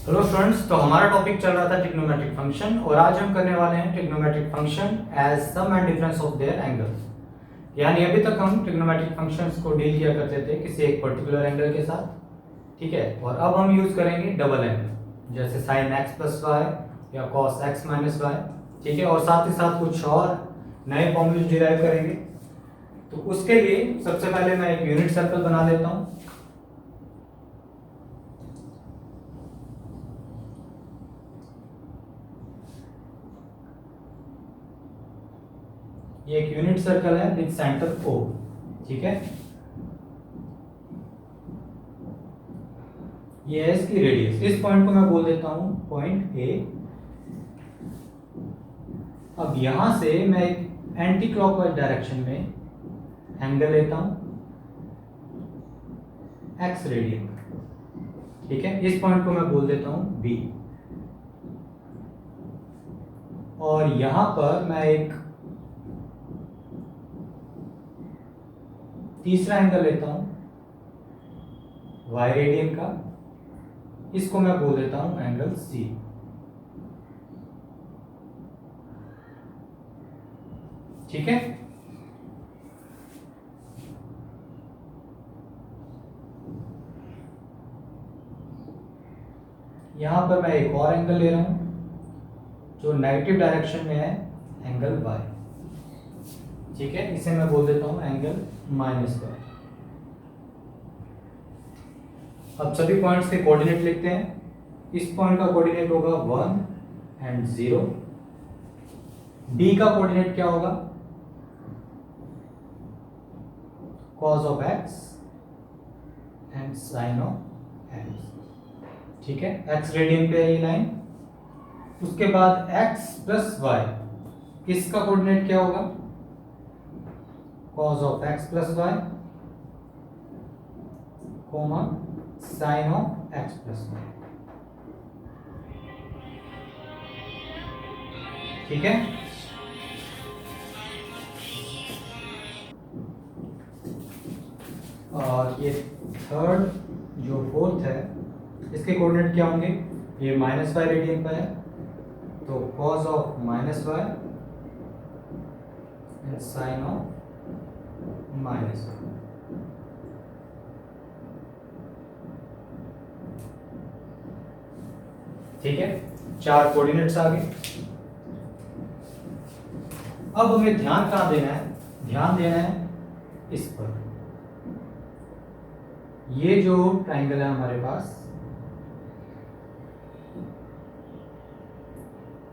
Hello students, तो हमारा topic चल रहा था ट्रिग्नोमेट्रिक फंक्शन और आज हम करने वाले हैं trigonometric function as sum and difference of their angles. यानी अभी तक हम ट्रिग्नोमेट्रिक फंक्शंस को डील किया करते थे किसी एक पर्टिकुलर एंगल के साथ, ठीक है। और अब हम यूज करेंगे डबल एंगल, जैसे साइन एक्स प्लस वाई या कॉस एक्स माइनस वाई, ठीक है। और साथ ही साथ कुछ और नए फॉर्मूले डिराइव करेंगे। तो उसके लिए सबसे पहले मैं एक यूनिट सर्कल बना लेता हूँ। ये एक यूनिट सर्कल है विद सेंटर O, ठीक है। ये है इसकी रेडियस। इस पॉइंट को मैं बोल देता हूं पॉइंट A। अब यहां से मैं एक एंटी क्लॉकवाइज डायरेक्शन में एंगल लेता हूं x रेडियन, ठीक है। इस पॉइंट को मैं बोल देता हूं B। और यहां पर मैं एक तीसरा एंगल लेता हूं y रेडियन का। इसको मैं बोल देता हूं एंगल C, ठीक है। यहां पर मैं एक और एंगल ले रहा हूं जो नेगेटिव डायरेक्शन में है, एंगल y, ठीक है। इसे मैं बोल देता हूं एंगल -y। अब सभी पॉइंट्स के कोऑर्डिनेट लिखते हैं। इस पॉइंट का कोऑर्डिनेट होगा 1 एंड 0। डी का कोऑर्डिनेट क्या होगा? cos of x and sin of x, ठीक है। x रेडियन पे है ये लाइन। उसके बाद x प्लस y, इसका कोऑर्डिनेट क्या होगा? cos of x plus y comma sin of x plus y, ठीक है। और ये थर्ड जो फोर्थ है, इसके कोऑर्डिनेट क्या होंगे? ये -y रेडियन पर है, तो cos of -y and sin of -y, ठीक है। चार कोऑर्डिनेट्स आ गए। अब हमें ध्यान कहां देना है? ध्यान देना है इस पर। ये जो ट्राइंगल है हमारे पास,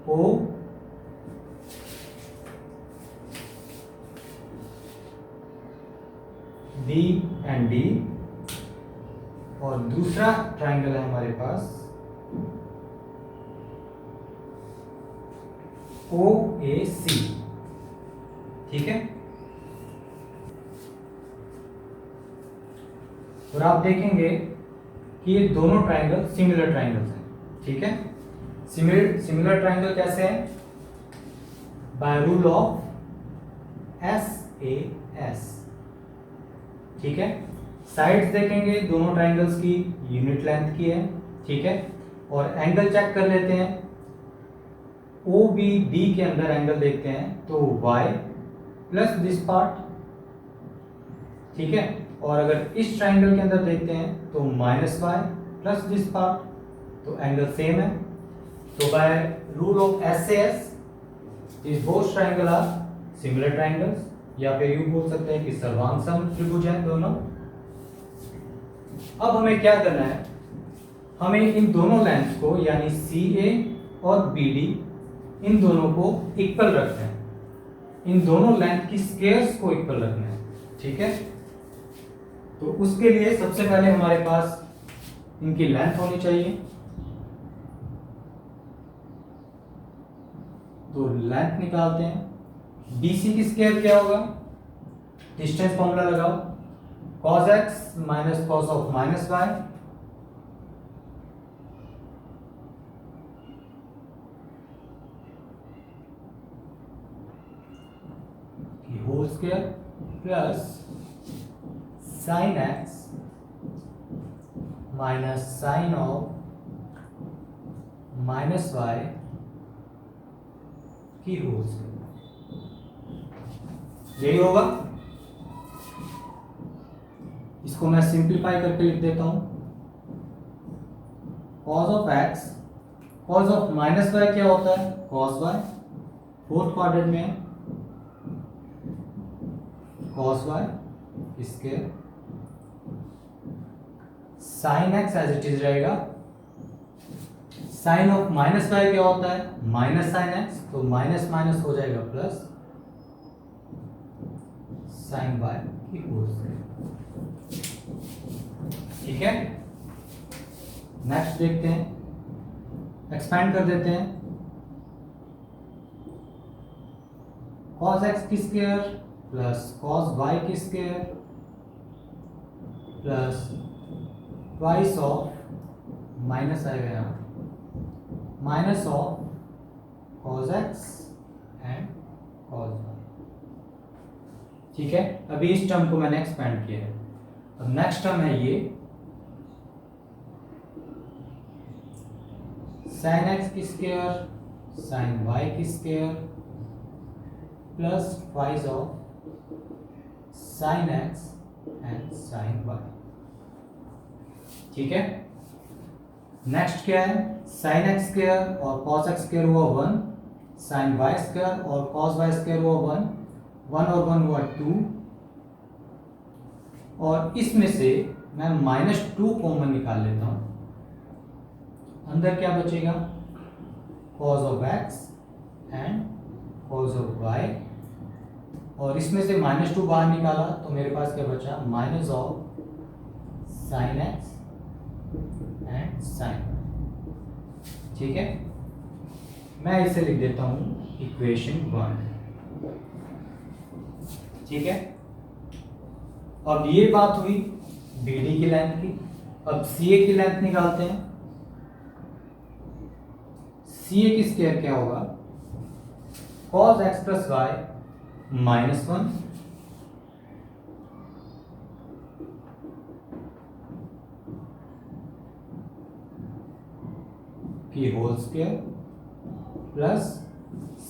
O B एंड D, और दूसरा ट्राइंगल है हमारे पास OAC, ठीक है। और आप देखेंगे कि ये दोनों ट्राइंगल सिमिलर ट्राइंगल्स हैं, ठीक है। सिमिलर ट्राइंगल कैसे है? बाय रूल ऑफ SAS, ठीक है। साइड्स देखेंगे दोनों ट्राइंगल्स की यूनिट लेंथ की है, ठीक है। और एंगल चेक कर लेते हैं। OBD के अंदर एंगल देखते हैं तो y प्लस दिस पार्ट, ठीक है। और अगर इस ट्राइंगल के अंदर देखते हैं तो -y प्लस दिस पार्ट, तो एंगल सेम है। तो by rule of SAS this both triangle are similar triangles, या फिर यूं बोल सकते हैं कि सर्वांग सम त्रिभुज हैं दोनों। अब हमें क्या करना है? हमें इन दोनों लेंथ को, यानी CA और BD, इन दोनों को इक्वल रखना है। इन दोनों लेंथ की स्क्वायर्स को इक्वल रखना है, ठीक है। तो उसके लिए सबसे पहले हमारे पास इनकी लेंथ होनी चाहिए। तो लेंथ निकालते हैं। BC की स्क्वायर क्या होगा? डिस्टेंस फॉर्मूला लगाओ, cos x minus cos of -y, whole square plus sin x minus sin of minus y की होल स्क्वायर, यही होगा। इसको मैं सिंप्लीफाई करके लिख देता हूं। Cos of x, cos of minus y क्या होता है, कॉस वाई, फोर्थ क्वाड्रेंट में है cos y square, sine x as it is रहेगा। साइन ऑफ माइनस वाई क्या होता है, माइनस साइन एक्स, तो माइनस माइनस हो जाएगा प्लस साइन वाई की होल स्क्वायर। ठीक है, नेक्स्ट देखते हैं, एक्सपेंड कर देते हैं। कॉस एक्स की स्क्वायर प्लस कॉस वाई की square plus twice of, minus आएगा यहाँ, minus of cos x and cos y. ठीक है, अभी इस टर्म को मैंने एक्सपेंड किया है। अब नेक्स्ट टर्म है ये साइन एक्स की स्क्वायर साइन वाई की square plus twice of sine x and sine y. ठीक है, नेक्स्ट क्या है, साइन एक्स स्क्वायर और कॉस एक्स स्क्वायर हुआ 1, साइन वाई स्क्वायर और कॉस वाई स्क्वायर हुआ 1, 1 और 1 हुआ 2, और इसमें से मैं -2 कॉमन निकाल लेता हूं। अंदर क्या बचेगा, cos of x and cos of y, और इसमें से -2 बाहर निकाला तो मेरे पास क्या बचा, minus of sine x and sine. ठीक है, मैं इसे लिख देता हूं इक्वेशन 1। ठीक है, अब ये बात हुई BD की लेंथ की। अब CA की लेंथ निकालते हैं। CA की स्क्वायर क्या होगा, cos x प्लस वाई -1 की whole square plus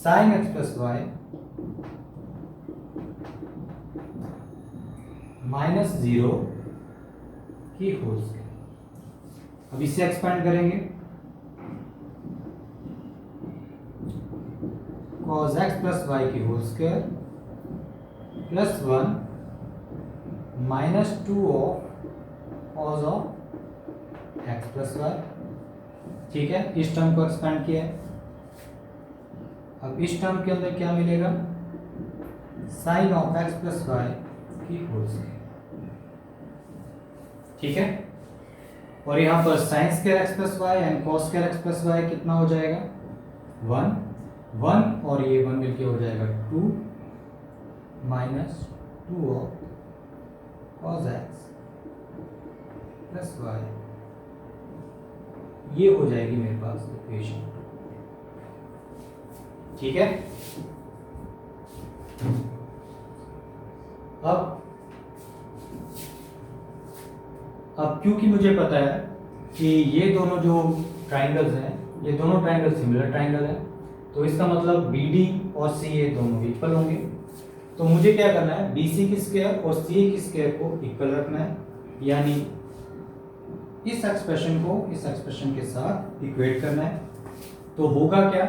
sine x plus y -0 की होल स्क्वायर। अब इसे एक्सपेंड करेंगे, cos x प्लस वाई की whole square plus 1 -2 of cos of x plus y. ठीक है, इस टर्म को एक्सपेंड किया है। अब इस टर्म के अंदर क्या मिलेगा, sine of x plus y की होल स्क्वायर। ठीक है, और यहां पर sine square x plus y and cos square x plus y कितना हो जाएगा, 1 और ये 1 मिलके हो जाएगा 2 -2 of cos x plus y. ये हो जाएगी मेरे पास इक्वेशन 2। ठीक है, अब क्योंकि मुझे पता है कि ये दोनों जो ट्राइंगल्स हैं, ये दोनों ट्राइंगल सिमिलर ट्राइंगल है, तो इसका मतलब BD और CA दोनों इक्वल होंगे। तो मुझे क्या करना है, BC की स्क्वायर और CA की स्क्वायर को इक्वल रखना है, यानी इस एक्सप्रेशन को इस एक्सप्रेशन के साथ इक्वेट करना है। तो होगा क्या,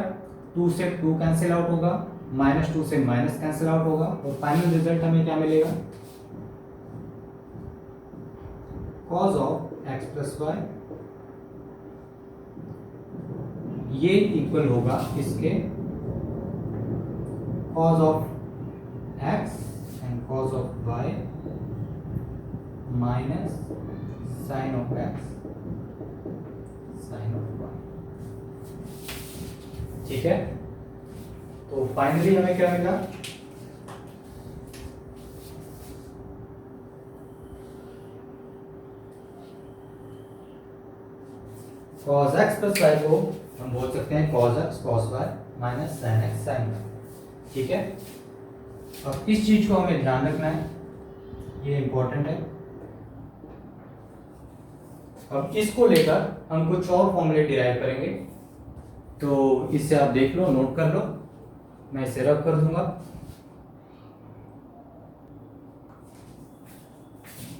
2 से 2 कैंसिल आउट होगा, -2 से माइनस कैंसिल आउट होगा, और फाइनल रिजल्ट हमें क्या मिलेगा, cos of x plus y, ये इक्वल होगा इसके cos of x and cos of y minus sine of x sine of y। ठीक है, तो फाइनली हमें क्या मिला, cos x प्लस वाई को हम बोल सकते हैं cos x cos y minus sin x sin y। ठीक है, अब इस चीज को हमें ध्यान रखना है, ये इंपॉर्टेंट है। अब इसको लेकर हम कुछ और फॉर्मूले डिराइव करेंगे। तो इससे आप देख लो, नोट कर लो, मैं इसे रब कर दूंगा।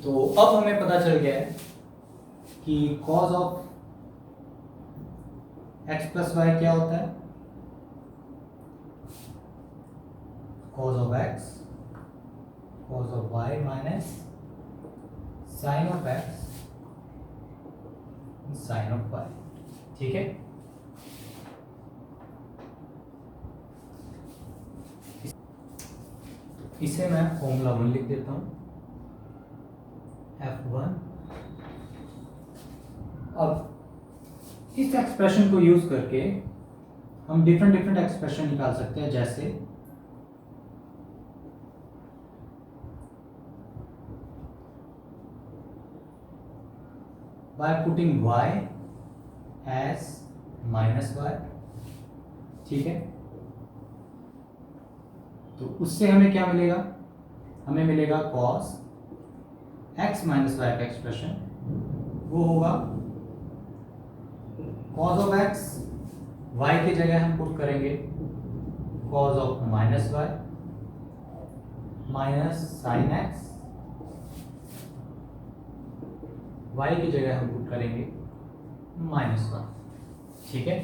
तो अब हमें पता चल गया है कि cos of x plus y क्या होता है। Cos of x cos of y minus sine of x sine of y। ठीक है, इसे मैं फॉर्मूला 1 लिख देता हूं, F1। अब इस एक्सप्रेशन को यूज करके हम डिफरेंट डिफरेंट एक्सप्रेशन निकाल सकते हैं, जैसे by putting y as minus y। ठीक है, तो उससे हमें क्या मिलेगा, हमें मिलेगा cos x माइनस वाई का एक्सप्रेशन, वो होगा cos ऑफ x, y की जगह हम पुट करेंगे cos of minus y minus sine x, y की जगह हम पुट करेंगे माइनस वाई। ठीक है,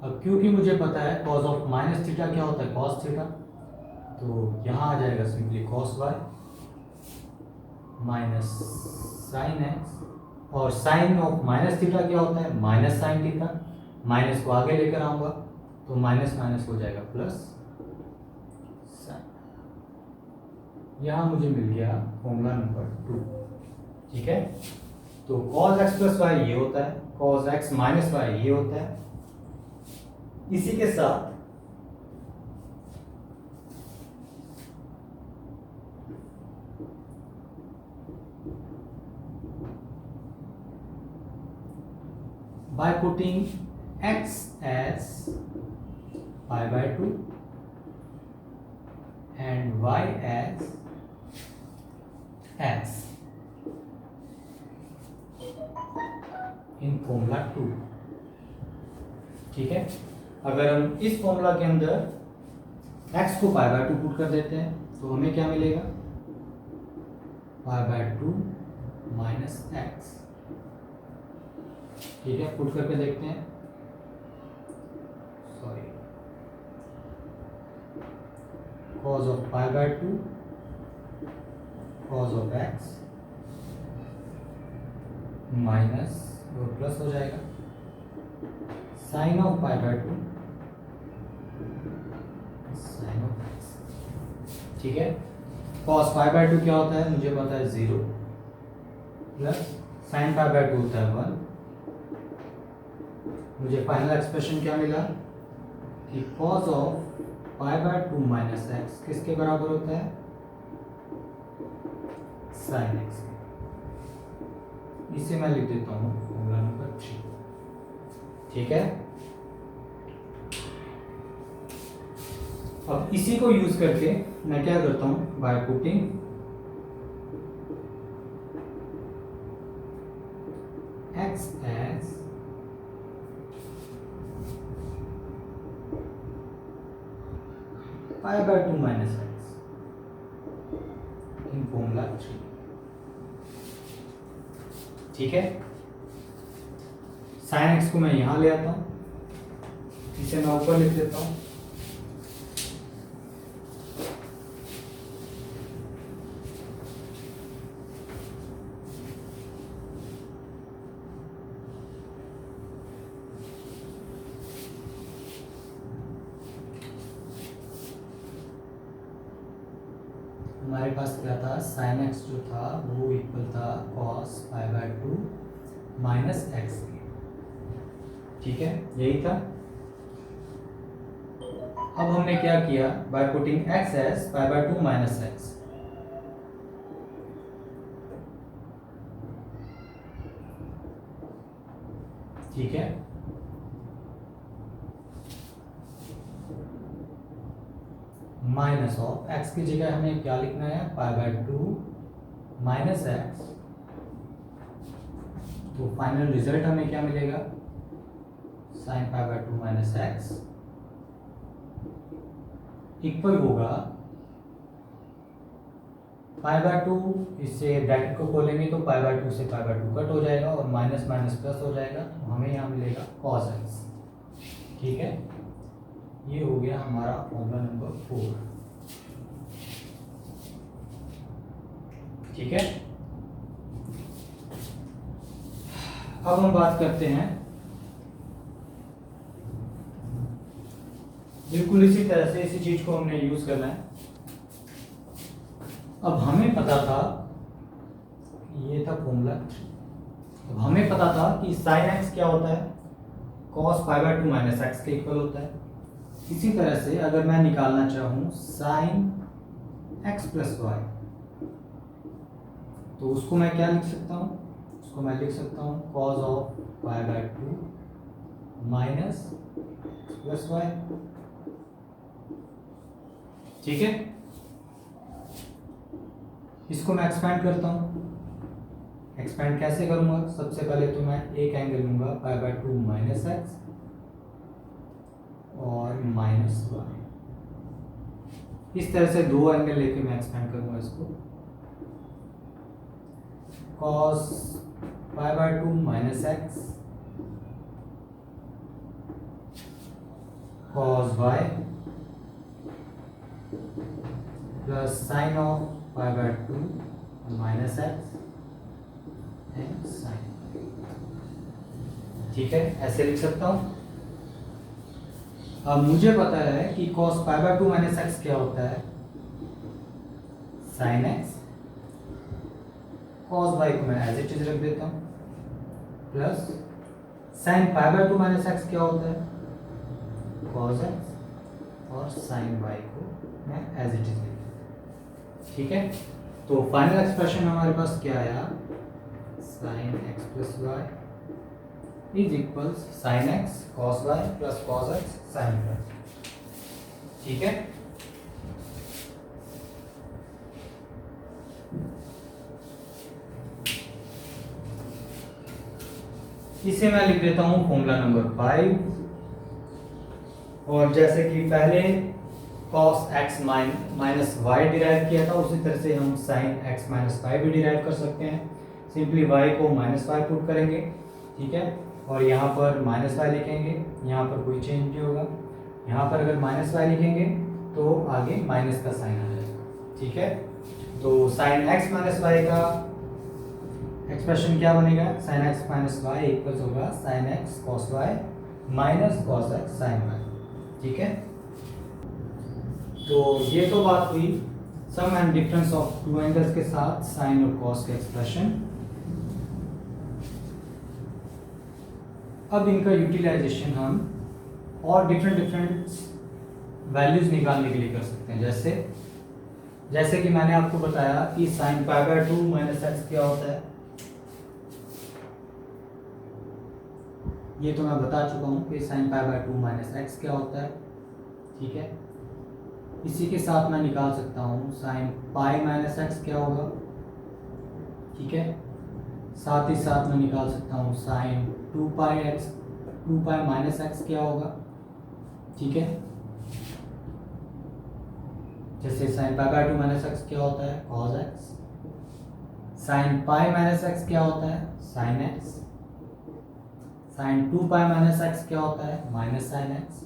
अब क्योंकि मुझे पता है cos ऑफ माइनस थीटा क्या होता है, cos थीटा, तो यहाँ आ जाएगा simply cos y minus sine x, और साइन ऑफ माइनस थीटा क्या होता है, माइनस साइन थीटा। माइनस को आगे लेकर आऊंगा तो माइनस माइनस हो जाएगा प्लस साइन। यहाँ मुझे मिल गया फॉर्मूला नंबर 2। ठीक है, तो cos x प्लस वाई ये होता है, cos x माइनस वाई ये होता है। इसी के साथ by putting x as pi by 2 and y as x in formula 2। ठीक है, अगर हम इस फॉर्मूला के अंदर x को पाई बाय 2 पुट कर देते हैं तो हमें क्या मिलेगा, पाई बाय 2 माइनस एक्स। ठीक है, पुट करके देखते हैं, sorry, cos of pi by 2 cos of x minus और प्लस हो जाएगा sine of pi by 2 sine of x। ठीक है, cos पाई बाय 2 क्या होता है, मुझे पता है 0, प्लस साइन पाई बाय 2 होता है 1। मुझे फाइनल एक्सप्रेशन क्या मिला कि cos of pi by 2 minus x किसके बराबर होता है, साइन एक्स। इसे मैं लिख देता हूँ फॉर्मूला नंबर 3। ठीक है, अब इसी को यूज करके मैं क्या करता हूँ, by putting x as pi by 2 minus x in formula 3। ठीक है, साइन एक्स को मैं यहां ले आता हूं, इसे मैं ऊपर लिख देता हूं। हमारे पास क्या था, साइन एक्स जो था वो इक्वल था cos pi by 2 minus x. ठीक है, यही था। अब हमने क्या किया, by putting x as pi by 2 minus x, ठीक है, माइनस ऑफ x की जगह हमें क्या लिखना है, पाई बाय 2 माइनस एक्स तो फाइनल रिजल्ट हमें क्या मिलेगा, sign pi by 2 minus x equal होगा पाई बाय 2, इससे ब्रैकेट को खोलेंगे तो पाई बाय 2 से पाई बाय 2 कट हो जाएगा और माइनस माइनस प्लस हो जाएगा, तो हमें यहाँ मिलेगा कॉस एक्स। ठीक है, ये हो गया हमारा फॉर्मूला नंबर 4। ठीक है, अब हम बात करते हैं बिल्कुल इसी तरह से, इसी चीज को हमने यूज करना है। अब हमें पता था, ये था फॉर्मूला, अब हमें पता था कि साइन एक्स क्या होता है, cos pi by 2 minus x के इक्वल होता है। इसी तरह से अगर मैं निकालना चाहूं साइन एक्स प्लस वाई, तो उसको मैं क्या लिख सकता हूं, उसको मैं लिख सकता हूं cos of pi by 2 minus plus y. ठीक है, इसको मैं एक्सपैंड करता हूं। एक्सपैंड कैसे करूंगा, सबसे पहले तो मैं एक एंगल लूंगा पाई बाय 2 माइनस एक्स और माइनस वाई, इस तरह से दो एंगल लेके मैं एक्सपैंड करूंगा इसको। Cos pi by 2 minus x cos y plus sine of pi by 2 minus x and sine. ठीक है, ऐसे लिख सकता हूं। अब मुझे पता है कि cos pi by 2 minus x क्या होता है, साइन एक्स। cos वाई को मैं एज इट इज रख देता हूं, plus sign pi by 2 minus x क्या होता है, cos एक्स, और साइन वाई को मैं एज इट इज लिख देता हूं। ठीक है, तो फाइनल एक्सप्रेशन हमारे पास क्या आया, sine x plus y is equals sine x cos y plus cos x sine y. ठीक है, इसे मैं लिख देता हूं फॉर्मूला नंबर 5। और जैसे कि पहले cos x minus y derive किया था, उसी तरह से हम sin x माइनस वाई भी डिराइव कर सकते हैं। सिंपली y को माइनस वाई पुट करेंगे, ठीक है, और यहाँ पर माइनस वाई लिखेंगे, यहाँ पर कोई चेंज नहीं होगा। यहाँ पर अगर माइनस वाई लिखेंगे तो आगे माइनस का साइन आ जाएगा। ठीक है, तो sin x माइनस वाई का एक्सप्रेशन क्या बनेगा, sin x minus Y equals होगा sin x cos Y minus cos x sin Y. ठीक है, तो ये तो बात हुई sum and difference of two angles के साथ साइन और कॉस के एक्सप्रेशन। अब इनका यूटिलाइजेशन हम और डिफरेंट वैल्यूज निकालने के लिए कर सकते हैं। जैसे कि मैंने आपको बताया कि sign pi by 2 minus x क्या होता है, ये तो मैं बता चुका हूं कि sign pi by 2 minus x क्या होता है। ठीक है, इसी के साथ मैं निकाल सकता हूँ साइन पाई माइनस एक्स क्या होगा। ठीक है, साथ ही साथ मैं निकाल सकता हूँ साइन 2 पाई माइनस एक्स क्या होगा। ठीक है, जैसे sine pi by 2 minus x क्या होता है, cos x. Sine pi minus x क्या होता है, sine x. Sine 2 pi minus x क्या होता है, माइनस साइन एक्स।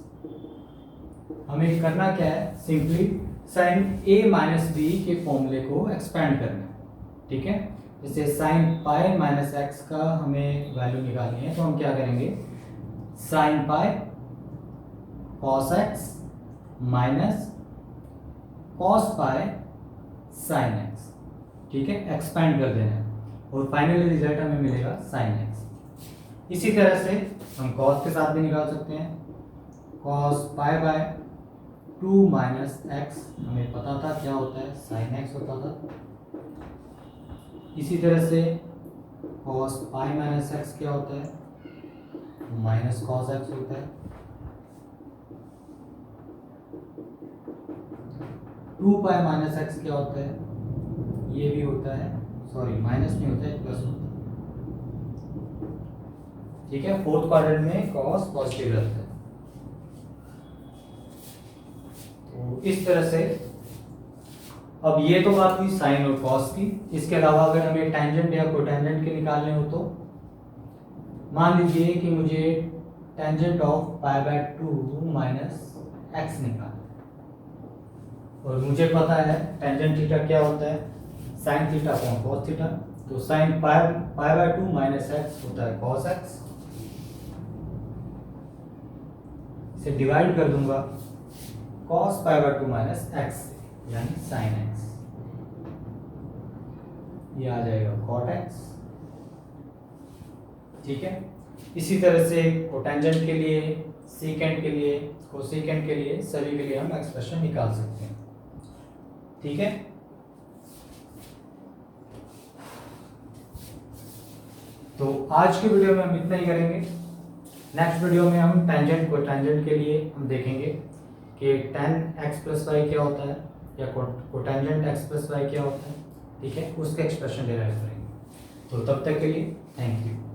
हमें करना क्या है, सिंपली साइन ए माइनस बी के फॉर्मूले को एक्सपेंड करना है। ठीक है, जैसे साइन पाई माइनस एक्स का हमें वैल्यू निकालनी है, तो हम क्या करेंगे, sine pi cos x minus cos pi sine x. ठीक है, एक्सपेंड कर देना है और फाइनली रिजल्ट हमें मिलेगा साइन एक्स। इसी तरह से हम कॉस के साथ भी निकाल सकते हैं, cos pi by 2 minus x हमें पता था क्या होता है, साइन एक्स होता था। इसी तरह से कॉस पाई माइनस एक्स क्या होता है, माइनस कॉस एक्स होता है। 2 पाई माइनस एक्स क्या होता है, ये भी होता है, सॉरी माइनस नहीं होता है, प्लस होता है। ठीक है, फोर्थ क्वाड्रेंट में कॉस पॉजिटिव रहता है। तो इस तरह से अब ये तो बात हुई साइन और कॉस की। इसके अलावा अगर हमें टेंजेंट या कोटेंजेंट के निकालने हो तो मान लीजिए कि मुझे tangent of pi by 2 minus x निकालना और मुझे पता है टेंजेंट थीटा क्या होता है, sine theta upon cos theta. तो sine pi by 2 minus X होता है कॉस एक्स। इसे डिवाइड कर दूंगा cos pi by 2 minus X यानी साइन एक्स, ये आ जाएगा कॉट एक्स। ठीक है, इसी तरह से कोटेंजेंट के लिए, सीकेंट के लिए, कोसेकेंट के लिए, सभी के लिए हम एक्सप्रेशन निकाल सकते हैं। ठीक है, तो आज की वीडियो में हम इतना ही करेंगे। नेक्स्ट वीडियो में हम टेंजेंट कोटेंजेंट के लिए हम देखेंगे कि tan x प्लस वाई क्या होता है या कोटेंजेंट x प्लस वाई क्या होता है। ठीक है, उसके एक्सप्रेशन डिराइव करेंगे। तो तब तक के लिए थैंक यू।